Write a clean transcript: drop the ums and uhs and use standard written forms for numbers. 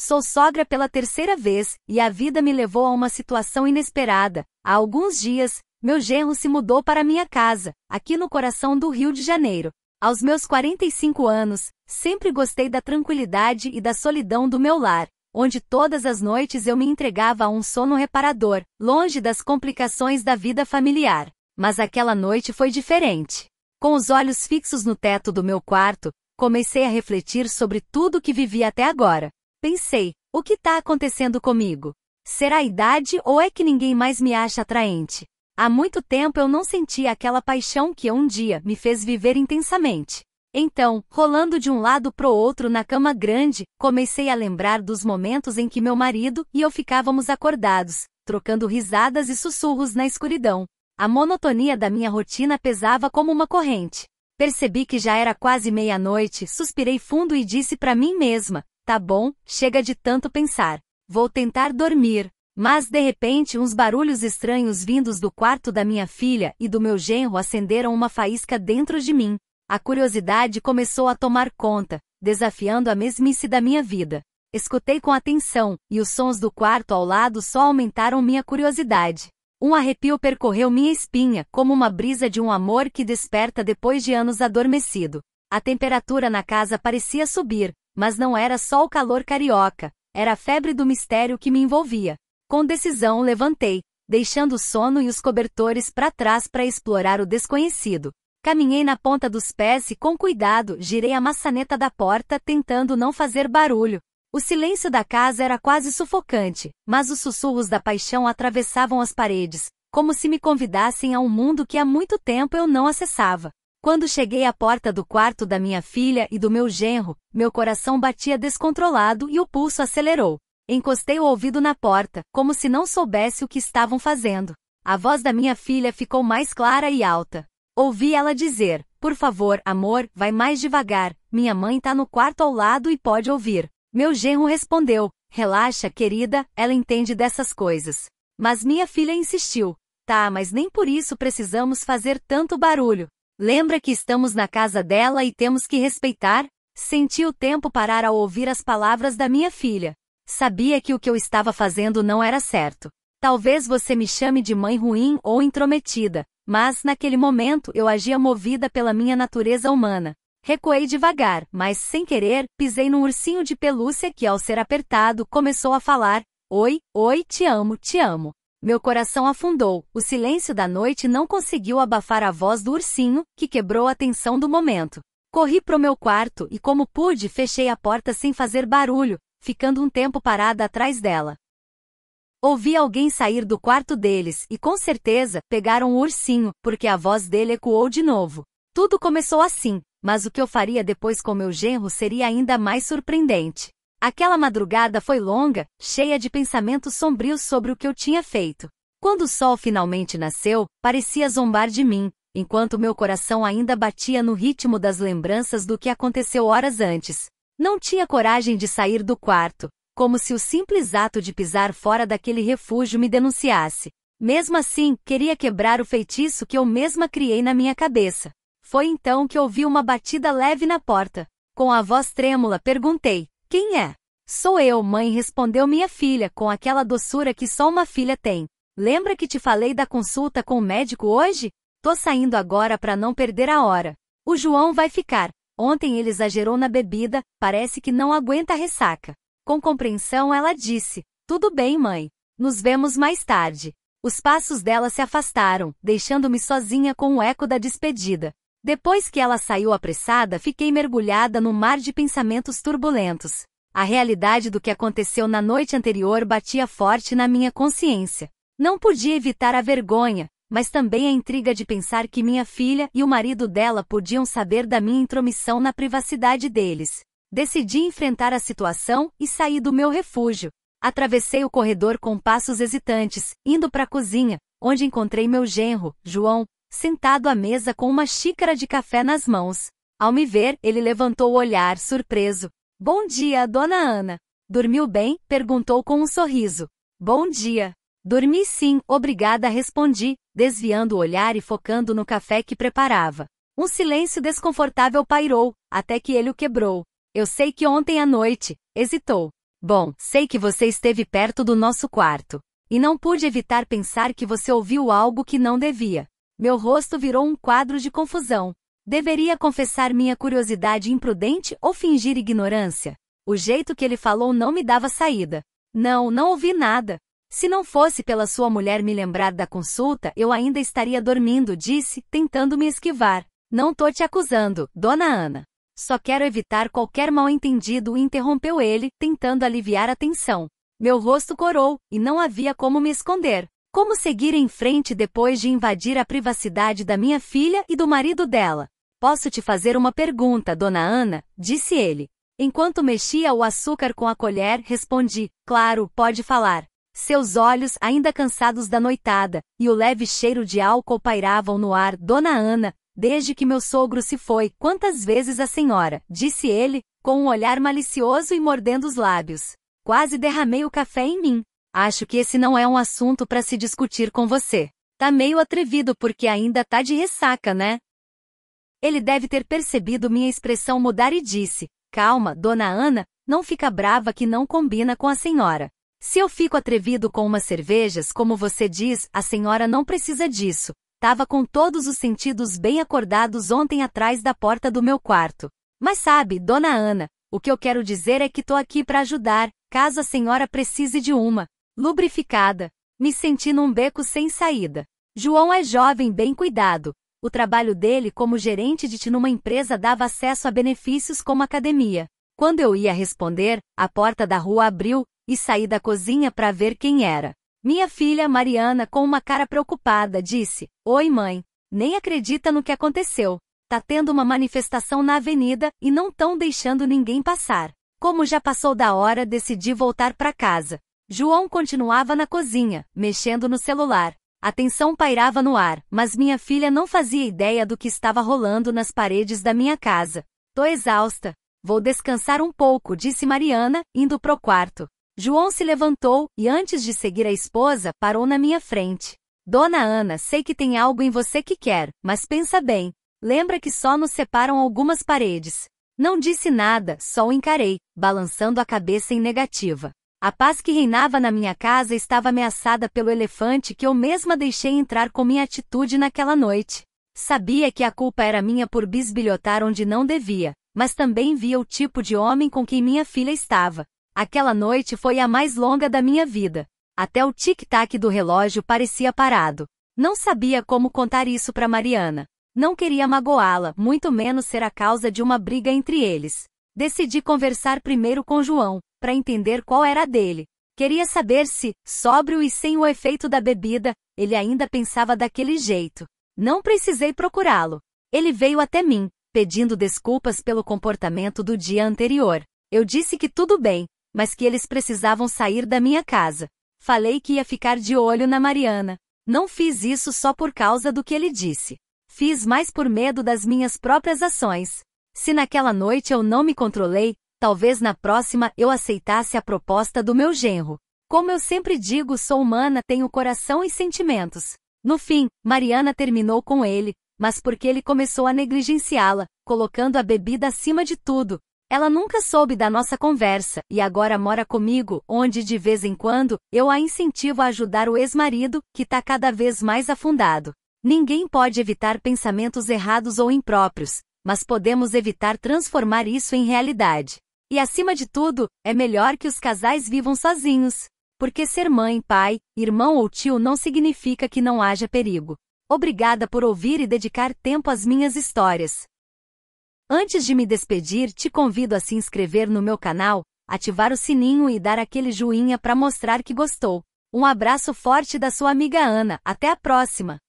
Sou sogra pela terceira vez, e a vida me levou a uma situação inesperada. Há alguns dias, meu genro se mudou para minha casa, aqui no coração do Rio de Janeiro. Aos meus 45 anos, sempre gostei da tranquilidade e da solidão do meu lar, onde todas as noites eu me entregava a um sono reparador, longe das complicações da vida familiar. Mas aquela noite foi diferente. Com os olhos fixos no teto do meu quarto, comecei a refletir sobre tudo que vivi até agora. Pensei, o que está acontecendo comigo? Será a idade ou é que ninguém mais me acha atraente? Há muito tempo eu não sentia aquela paixão que um dia me fez viver intensamente. Então, rolando de um lado pro outro na cama grande, comecei a lembrar dos momentos em que meu marido e eu ficávamos acordados, trocando risadas e sussurros na escuridão. A monotonia da minha rotina pesava como uma corrente. Percebi que já era quase meia-noite, suspirei fundo e disse para mim mesma, tá bom, chega de tanto pensar. Vou tentar dormir. Mas de repente uns barulhos estranhos vindos do quarto da minha filha e do meu genro acenderam uma faísca dentro de mim. A curiosidade começou a tomar conta, desafiando a mesmice da minha vida. Escutei com atenção, e os sons do quarto ao lado só aumentaram minha curiosidade. Um arrepio percorreu minha espinha, como uma brisa de um amor que desperta depois de anos adormecido. A temperatura na casa parecia subir, mas não era só o calor carioca, era a febre do mistério que me envolvia. Com decisão levantei, deixando o sono e os cobertores para trás para explorar o desconhecido. Caminhei na ponta dos pés e com cuidado girei a maçaneta da porta tentando não fazer barulho. O silêncio da casa era quase sufocante, mas os sussurros da paixão atravessavam as paredes, como se me convidassem a um mundo que há muito tempo eu não acessava. Quando cheguei à porta do quarto da minha filha e do meu genro, meu coração batia descontrolado e o pulso acelerou. Encostei o ouvido na porta, como se não soubesse o que estavam fazendo. A voz da minha filha ficou mais clara e alta. Ouvi ela dizer, por favor, amor, vai mais devagar, minha mãe tá no quarto ao lado e pode ouvir. Meu genro respondeu, relaxa, querida, ela entende dessas coisas. Mas minha filha insistiu, tá, mas nem por isso precisamos fazer tanto barulho. Lembra que estamos na casa dela e temos que respeitar? Senti o tempo parar ao ouvir as palavras da minha filha. Sabia que o que eu estava fazendo não era certo. Talvez você me chame de mãe ruim ou intrometida, mas naquele momento eu agia movida pela minha natureza humana. Recuei devagar, mas sem querer, pisei num ursinho de pelúcia que ao ser apertado começou a falar, oi, oi, te amo, te amo. Meu coração afundou, o silêncio da noite não conseguiu abafar a voz do ursinho, que quebrou a tensão do momento. Corri pro meu quarto e como pude fechei a porta sem fazer barulho, ficando um tempo parada atrás dela. Ouvi alguém sair do quarto deles e com certeza pegaram o ursinho, porque a voz dele ecoou de novo. Tudo começou assim, mas o que eu faria depois com meu genro seria ainda mais surpreendente. Aquela madrugada foi longa, cheia de pensamentos sombrios sobre o que eu tinha feito. Quando o sol finalmente nasceu, parecia zombar de mim, enquanto meu coração ainda batia no ritmo das lembranças do que aconteceu horas antes. Não tinha coragem de sair do quarto, como se o simples ato de pisar fora daquele refúgio me denunciasse. Mesmo assim, queria quebrar o feitiço que eu mesma criei na minha cabeça. Foi então que ouvi uma batida leve na porta. Com a voz trêmula, perguntei, quem é? Sou eu, mãe, respondeu minha filha com aquela doçura que só uma filha tem. Lembra que te falei da consulta com o médico hoje? Tô saindo agora para não perder a hora. O João vai ficar. Ontem ele exagerou na bebida, parece que não aguenta a ressaca. Com compreensão ela disse, tudo bem, mãe. Nos vemos mais tarde. Os passos dela se afastaram, deixando-me sozinha com o eco da despedida. Depois que ela saiu apressada, fiquei mergulhada num mar de pensamentos turbulentos. A realidade do que aconteceu na noite anterior batia forte na minha consciência. Não podia evitar a vergonha, mas também a intriga de pensar que minha filha e o marido dela podiam saber da minha intromissão na privacidade deles. Decidi enfrentar a situação e saí do meu refúgio. Atravessei o corredor com passos hesitantes, indo para a cozinha, onde encontrei meu genro, João, sentado à mesa com uma xícara de café nas mãos. Ao me ver, ele levantou o olhar, surpreso. Bom dia, dona Ana. Dormiu bem? Perguntou com um sorriso. Bom dia. Dormi sim, obrigada, respondi, desviando o olhar e focando no café que preparava. Um silêncio desconfortável pairou, até que ele o quebrou. Eu sei que ontem à noite, hesitou. Bom, sei que você esteve perto do nosso quarto. E não pude evitar pensar que você ouviu algo que não devia. Meu rosto virou um quadro de confusão. Deveria confessar minha curiosidade imprudente ou fingir ignorância? O jeito que ele falou não me dava saída. Não ouvi nada. Se não fosse pela sua mulher me lembrar da consulta, eu ainda estaria dormindo, disse, tentando me esquivar. Não tô te acusando, dona Ana. Só quero evitar qualquer mal-entendido, interrompeu ele, tentando aliviar a tensão. Meu rosto corou, e não havia como me esconder. Como seguir em frente depois de invadir a privacidade da minha filha e do marido dela? Posso te fazer uma pergunta, dona Ana? Disse ele. Enquanto mexia o açúcar com a colher, respondi, claro, pode falar. Seus olhos, ainda cansados da noitada, e o leve cheiro de álcool pairavam no ar. Dona Ana, desde que meu sogro se foi, quantas vezes a senhora? Disse ele, com um olhar malicioso e mordendo os lábios. Quase derramei o café em mim. Acho que esse não é um assunto para se discutir com você. Tá meio atrevido porque ainda tá de ressaca, né? Ele deve ter percebido minha expressão mudar e disse, calma, dona Ana, não fica brava que não combina com a senhora. Se eu fico atrevido com umas cervejas, como você diz, a senhora não precisa disso. Tava com todos os sentidos bem acordados ontem atrás da porta do meu quarto. Mas sabe, dona Ana, o que eu quero dizer é que tô aqui para ajudar, caso a senhora precise de uma. Lubrificada. Me senti num beco sem saída. João é jovem, bem cuidado. O trabalho dele como gerente de numa empresa dava acesso a benefícios como academia. Quando eu ia responder, a porta da rua abriu, e saí da cozinha para ver quem era. Minha filha, Mariana, com uma cara preocupada, disse, oi mãe, nem acredita no que aconteceu. Tá tendo uma manifestação na avenida, e não tão deixando ninguém passar. Como já passou da hora, decidi voltar para casa. João continuava na cozinha, mexendo no celular. A tensão pairava no ar, mas minha filha não fazia ideia do que estava rolando nas paredes da minha casa. Tô exausta. Vou descansar um pouco, disse Mariana, indo pro quarto. João se levantou, e antes de seguir a esposa, parou na minha frente. Dona Ana, sei que tem algo em você que quer, mas pensa bem. Lembra que só nos separam algumas paredes. Não disse nada, só o encarei, balançando a cabeça em negativa. A paz que reinava na minha casa estava ameaçada pelo elefante que eu mesma deixei entrar com minha atitude naquela noite. Sabia que a culpa era minha por bisbilhotar onde não devia, mas também via o tipo de homem com quem minha filha estava. Aquela noite foi a mais longa da minha vida. Até o tic-tac do relógio parecia parado. Não sabia como contar isso para Mariana. Não queria magoá-la, muito menos ser a causa de uma briga entre eles. Decidi conversar primeiro com João, para entender qual era a dele. Queria saber se, sóbrio e sem o efeito da bebida, ele ainda pensava daquele jeito. Não precisei procurá-lo. Ele veio até mim, pedindo desculpas pelo comportamento do dia anterior. Eu disse que tudo bem, mas que eles precisavam sair da minha casa. Falei que ia ficar de olho na Mariana. Não fiz isso só por causa do que ele disse. Fiz mais por medo das minhas próprias ações. Se naquela noite eu não me controlei, talvez na próxima eu aceitasse a proposta do meu genro. Como eu sempre digo, sou humana, tenho coração e sentimentos. No fim, Mariana terminou com ele, mas porque ele começou a negligenciá-la, colocando a bebida acima de tudo. Ela nunca soube da nossa conversa, e agora mora comigo, onde de vez em quando, eu a incentivo a ajudar o ex-marido, que tá cada vez mais afundado. Ninguém pode evitar pensamentos errados ou impróprios, mas podemos evitar transformar isso em realidade. E acima de tudo, é melhor que os casais vivam sozinhos. Porque ser mãe, pai, irmão ou tio não significa que não haja perigo. Obrigada por ouvir e dedicar tempo às minhas histórias. Antes de me despedir, te convido a se inscrever no meu canal, ativar o sininho e dar aquele joinha para mostrar que gostou. Um abraço forte da sua amiga Ana. Até a próxima!